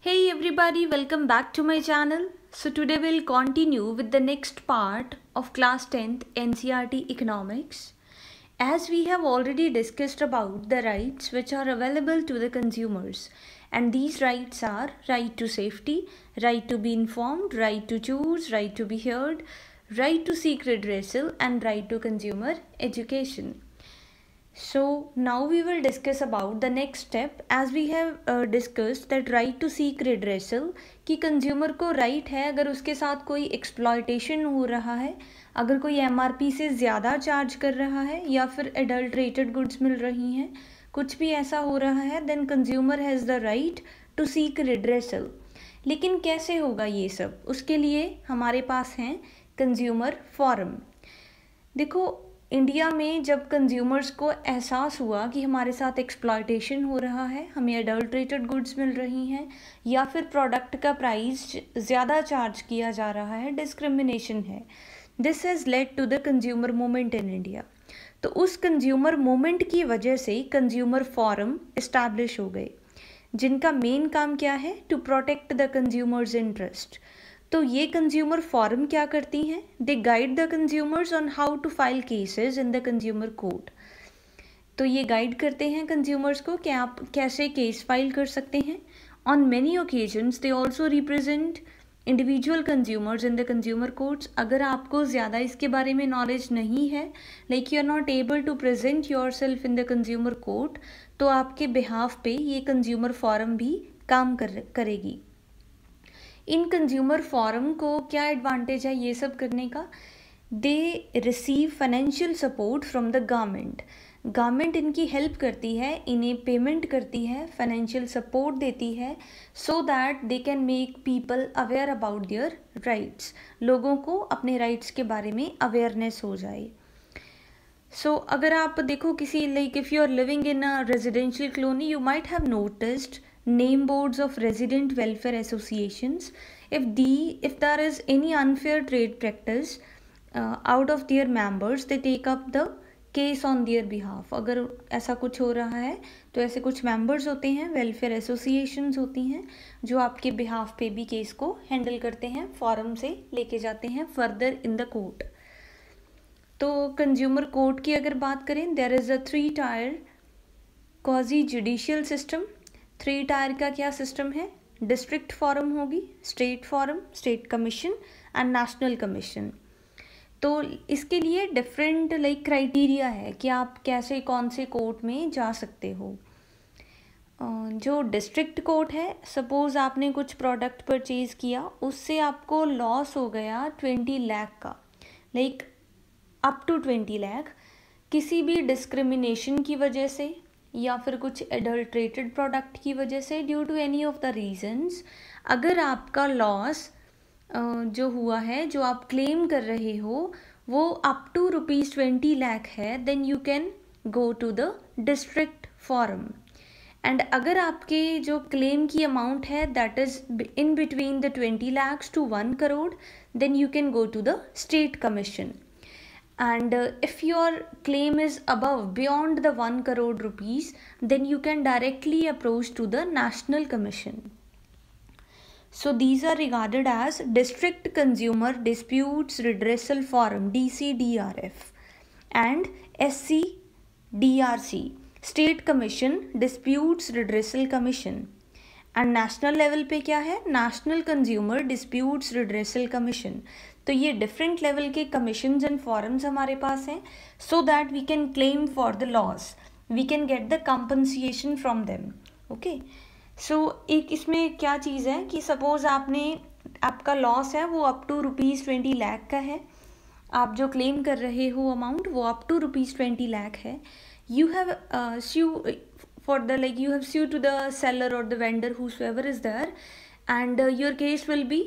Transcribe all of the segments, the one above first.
Hey everybody, welcome back to my channel. So today we'll continue with the next part of class 10th NCERT Economics. As we have already discussed about the rights which are available to the consumers, and these rights are right to safety, right to be informed, right to choose, right to be heard, right to seek redressal, and right to consumer education. So now we will discuss about the next step. As we have discussed that right to seek redressal, कि consumer को right है अगर उसके साथ कोई exploitation हो रहा है, अगर कोई एमआरपी से ज़्यादा चार्ज कर रहा है या फिर एडल्ट्रेटेड गुड्स मिल रही हैं, कुछ भी ऐसा हो रहा है, then consumer has the right to seek redressal. लेकिन कैसे होगा ये सब? उसके लिए हमारे पास हैं कंज्यूमर फोरम. देखो, इंडिया में जब कंज्यूमर्स को एहसास हुआ कि हमारे साथ एक्सप्लॉयटेशन हो रहा है, हमें अडल्ट्रेटेड गुड्स मिल रही हैं या फिर प्रोडक्ट का प्राइस ज़्यादा चार्ज किया जा रहा है, डिस्क्रिमिनेशन है, this has led to the consumer movement in India. तो उस कंज्यूमर मूवमेंट की वजह से कंज्यूमर फोरम इस्टेब्लिश हो गए, जिनका मेन काम क्या है? To protect the consumers interest. तो ये कंज्यूमर फोरम क्या करती हैं? They guide the consumers on how to file cases in the consumer court. तो ये गाइड करते हैं कंज्यूमर्स को कि आप कैसे केस फाइल कर सकते हैं. On many occasions they also represent individual consumers in the consumer courts. अगर आपको ज़्यादा इसके बारे में नॉलेज नहीं है, like you are not able to present your self in the consumer court, तो आपके बिहाफ पे ये कंज्यूमर फोरम भी काम करेगी. इन कंज्यूमर फोरम को क्या एडवांटेज है ये सब करने का? They receive financial support from the government. Government इनकी हेल्प करती है, इन्हें पेमेंट करती है, फाइनेंशियल सपोर्ट देती है, so that they can make people aware about their rights. लोगों को अपने राइट्स के बारे में अवेयरनेस हो जाए. सो अगर आप देखो किसी, like if you are living in a residential colony, you might have noticed name boards of resident welfare associations. If there is any unfair trade practice out of their members, they take up the case on their behalf. अगर ऐसा कुछ हो रहा है तो ऐसे कुछ members होते हैं, welfare associations होती हैं, जो आपके behalf पे भी केस को हैंडल करते हैं, फोरम से लेके जाते हैं further in the court. तो कंज्यूमर कोर्ट की अगर बात करें, there is a 3 tier quasi judicial system. 3 tier का क्या सिस्टम है? डिस्ट्रिक्ट फोरम होगी, state forum, state commission and national commission. तो इसके लिए डिफरेंट क्राइटेरिया है कि आप कैसे कौन से कोर्ट में जा सकते हो. जो डिस्ट्रिक्ट कोर्ट है, सपोज़ आपने कुछ प्रोडक्ट परचेज़ किया, उससे आपको लॉस हो गया 20 लाख का, लाइक अप टू 20 लाख, किसी भी डिस्क्रिमिनेशन की वजह से या फिर कुछ एडल्ट्रेटेड प्रोडक्ट की वजह से, due to any of the reasons, अगर आपका लॉस जो हुआ है, जो आप क्लेम कर रहे हो, वो अप टू ₹20 लाख है, then you can go to the district forum. And अगर आपके जो क्लेम की अमाउंट है that is in between the 20 lakhs to 1 crore, देन यू कैन गो टू द स्टेट कमीशन. And if your claim is beyond the 1 crore rupees, then you can directly approach to the National Commission. So these are regarded as District Consumer Disputes Redressal Forum, DCDRF, and SCDRC, State Commission Disputes Redressal Commission. And national level पे क्या है? National consumer disputes redressal commission. तो ये different level के commissions and forums हमारे पास हैं, so that we can claim for the loss, we can get the compensation from them. Okay, so एक इसमें क्या चीज़ है कि सपोज़ आपका लॉस है वो अप टू ₹20 लाख का है, आप जो क्लेम कर रहे हो अमाउंट वो अप टू ₹20 लाख है. You have you have sued to the seller or the vendor, whosoever is there, and your case will be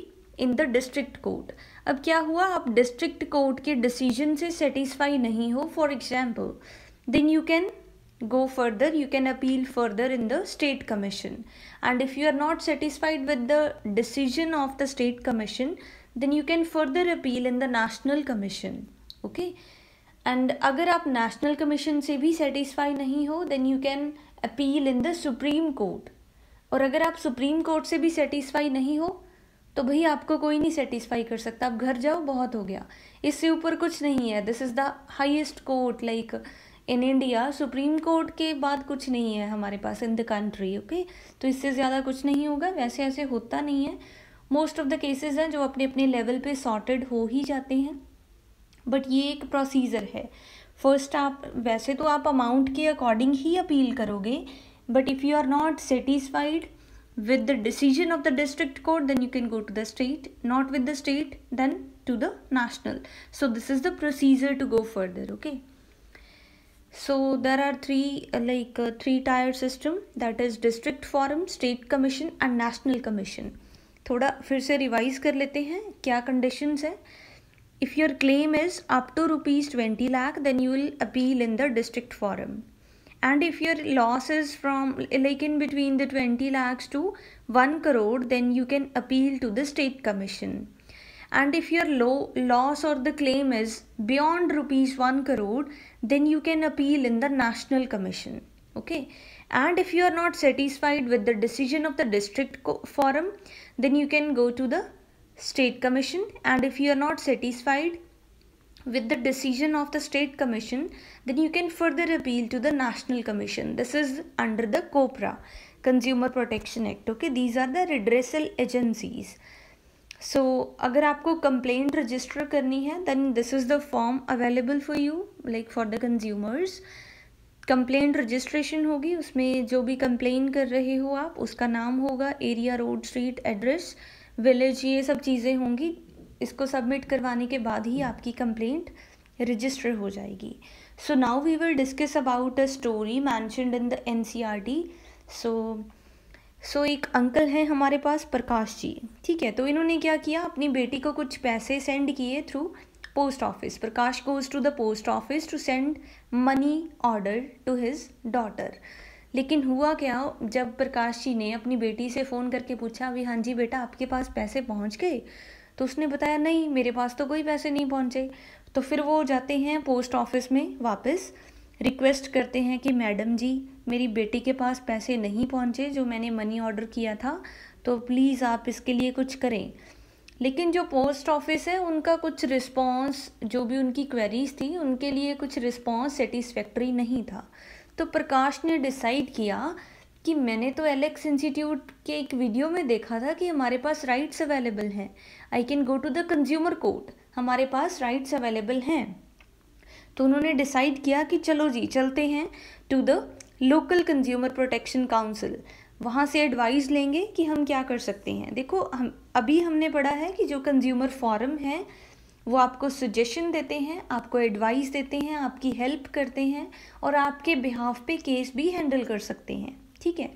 in the district court. अब क्या हुआ? आप डिस्ट्रिक्ट कोर्ट के डिसीजन से सेटिस्फाई नहीं हो, for example, then you can go further, you can appeal further in the state commission. And if you are not satisfied with the decision of the state commission, then you can further appeal in the national commission. Okay, and अगर आप national commission से भी satisfy नहीं हो, then you can appeal in the supreme court. और अगर आप supreme court से भी सेटिस्फाई नहीं हो तो भाई आपको कोई नहीं सेटिस्फाई कर सकता, आप घर जाओ, बहुत हो गया, इससे ऊपर कुछ नहीं है। This is the highest court like in India, supreme court के बाद कुछ नहीं है हमारे पास इन द कंट्री, ओके। तो इससे ज़्यादा कुछ नहीं होगा, वैसे ऐसे होता नहीं है। मोस्ट ऑफ द केसेस हैं जो अपने अपने लेवल पे सॉर्टेड हो ही जाते हैं, बट ये एक प्रोसीजर है। फर्स्ट आप वैसे तो आप अमाउंट के अकॉर्डिंग ही अपील करोगे, but if you are not satisfied with the decision of the district court, then you can go to the state, not with the state, then to the national. So this is the procedure to go further, okay. So there are three tier system, that is district forum, state commission and national commission. थोड़ा फिर से revise कर लेते हैं क्या conditions है। if your claim is up to ₹20 lakh, then you will appeal in the district forum. And if your loss is from like in between the 20 lakhs to 1 crore, then you can appeal to the state commission. And if your loss or the claim is beyond ₹1 crore, then you can appeal in the national commission, okay. And if you are not satisfied with the decision of the district forum, then you can go to the state commission. And if you are not satisfied with the decision of the state commission, then you can further appeal to the national commission. This is under the COPRA, Consumer Protection Act, okay. These are the redressal agencies. So अगर आपको complaint register करनी है, then this is the form available for you, like for the consumers. Complaint registration होगी, उसमें जो भी complain कर रहे हो आप, उसका नाम होगा, area, road, street, address, village, ये सब चीज़ें होंगी। इसको सबमिट करवाने के बाद ही आपकी कंप्लेंट रजिस्टर हो जाएगी। So now we will discuss about a story mentioned in the NCERT। सो एक अंकल हैं हमारे पास, प्रकाश जी, ठीक है। तो इन्होंने क्या किया, अपनी बेटी को कुछ पैसे सेंड किए through post office. Prakash goes to the post office to send money order to his daughter. लेकिन हुआ क्या, जब प्रकाश जी ने अपनी बेटी से फ़ोन करके पूछा, अभी हाँ जी बेटा आपके पास पैसे पहुंच गए, तो उसने बताया नहीं मेरे पास तो कोई पैसे नहीं पहुंचे। तो फिर वो जाते हैं पोस्ट ऑफिस में, वापस रिक्वेस्ट करते हैं कि मैडम जी मेरी बेटी के पास पैसे नहीं पहुंचे जो मैंने मनी ऑर्डर किया था, तो प्लीज़ आप इसके लिए कुछ करें। लेकिन जो पोस्ट ऑफिस है उनका कुछ रिस्पॉन्स, जो भी उनकी क्वेरीज थी उनके लिए कुछ रिस्पॉन्स सेटिस्फैक्ट्री नहीं था। तो प्रकाश ने डिसाइड किया कि मैंने तो एलेक्स इंस्टीट्यूट के एक वीडियो में देखा था कि हमारे पास राइट्स अवेलेबल हैं, I can go to the consumer court, हमारे पास राइट्स अवेलेबल हैं। तो उन्होंने डिसाइड किया कि चलो जी चलते हैं to the local consumer protection council, वहाँ से एडवाइस लेंगे कि हम क्या कर सकते हैं। देखो हमने पढ़ा है कि जो कंज्यूमर फोरम है वो आपको सजेशन देते हैं, आपको एडवाइस देते हैं, आपकी हेल्प करते हैं और आपके बिहाफ पे केस भी हैंडल कर सकते हैं, ठीक है।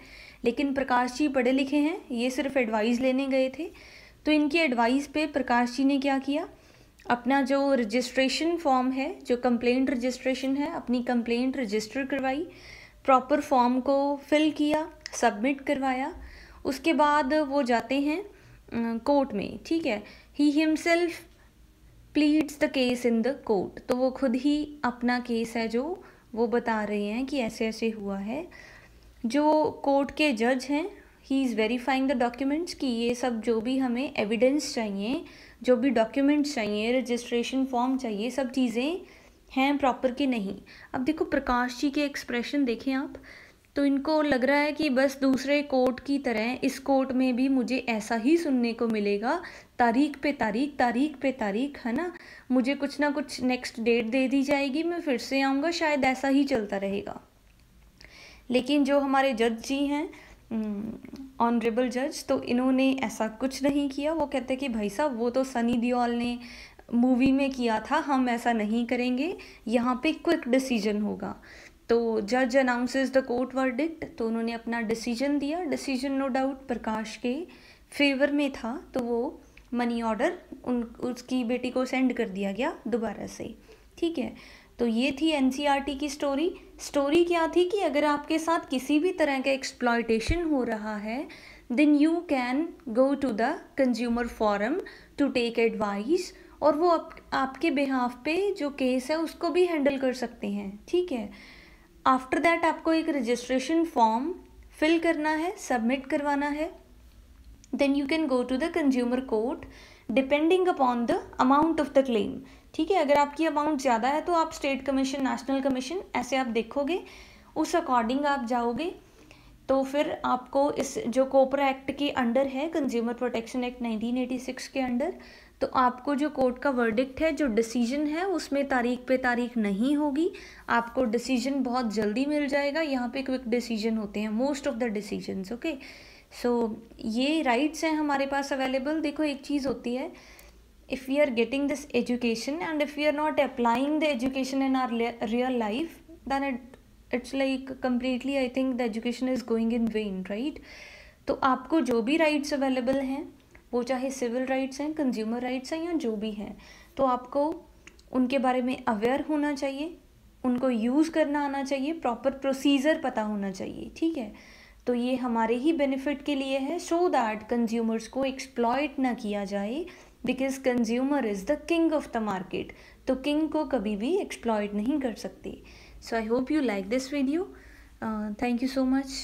लेकिन प्रकाश जी पढ़े लिखे हैं, ये सिर्फ एडवाइस लेने गए थे। तो इनकी एडवाइस पे प्रकाश जी ने क्या किया, अपना जो रजिस्ट्रेशन फॉर्म है, जो कंप्लेंट रजिस्ट्रेशन है, अपनी कंप्लेंट रजिस्टर करवाई, प्रॉपर फॉर्म को फिल किया, सबमिट करवाया। उसके बाद वो जाते हैं कोर्ट में, ठीक है। He himself pleads the case in the court, तो वो खुद ही अपना केस है जो वो बता रहे हैं कि ऐसे ऐसे हुआ है। जो कोर्ट के जज हैं, he is verifying the documents कि ये सब जो भी हमें एविडेंस चाहिए, जो भी डॉक्यूमेंट्स चाहिए, रजिस्ट्रेशन फॉर्म चाहिए, सब चीज़ें हैं प्रॉपर कि नहीं। अब देखो प्रकाश जी के एक्सप्रेशन देखें आप, तो इनको लग रहा है कि बस दूसरे कोर्ट की तरह इस कोर्ट में भी मुझे ऐसा ही सुनने को मिलेगा, तारीख पे तारीख, तारीख पे तारीख, है ना, मुझे कुछ ना कुछ नेक्स्ट डेट दे दी जाएगी, मैं फिर से आऊँगा, शायद ऐसा ही चलता रहेगा। लेकिन जो हमारे जज जी हैं, ऑनरेबल जज, तो इन्होंने ऐसा कुछ नहीं किया। वो कहते कि भाई साहब वो तो सनी देओल ने मूवी में किया था, हम ऐसा नहीं करेंगे, यहाँ पे क्विक डिसीजन होगा। तो जज अनाउंसेस द कोर्ट वर्डिक्ट, तो उन्होंने अपना डिसीजन दिया। डिसीजन नो डाउट प्रकाश के फेवर में था, तो वो मनी ऑर्डर उसकी बेटी को सेंड कर दिया गया दोबारा से, ठीक है। तो ये थी NCERT की स्टोरी। स्टोरी क्या थी कि अगर आपके साथ किसी भी तरह का एक्सप्लॉयटेशन हो रहा है, then you can go to the consumer forum to take advice, और वो आपके बिहाफ पे जो केस है उसको भी हैंडल कर सकते हैं, ठीक है। आफ्टर दैट आपको एक रजिस्ट्रेशन फॉर्म फिल करना है, सबमिट करवाना है, then you can go to the consumer court depending upon the amount of the claim. ठीक है, अगर आपकी अमाउंट ज़्यादा है तो आप स्टेट कमीशन, नेशनल कमीशन ऐसे आप देखोगे, उस अकॉर्डिंग आप जाओगे। तो फिर आपको इस जो कोपरा एक्ट के अंडर है, कंज्यूमर प्रोटेक्शन एक्ट 1986 के अंडर, तो आपको जो कोर्ट का वर्डिक्ट है, जो डिसीजन है, उसमें तारीख पे तारीख नहीं होगी, आपको डिसीजन बहुत जल्दी मिल जाएगा। यहाँ पे क्विक डिसीजन होते हैं most of the decisions. Okay, so ये राइट्स हैं हमारे पास अवेलेबल। देखो एक चीज़ होती है, if we are getting this education and if we are not applying the education in our real life, then it's like completely, I think the education is going in vain, right? तो आपको जो भी rights available हैं, वो चाहे civil rights हैं, consumer rights हैं, या जो भी हैं, तो आपको उनके बारे में अवेयर होना चाहिए, उनको यूज़ करना आना चाहिए, प्रॉपर प्रोसीजर पता होना चाहिए। ठीक है, तो ये हमारे ही बेनिफिट के लिए है, सो दैट कंज्यूमर्स को एक्सप्लॉइट ना किया जाए, because consumer is the king of the market. तो किंग को कभी भी एक्सप्लॉइट नहीं कर सकते। So I hope you like this video. Thank you so much.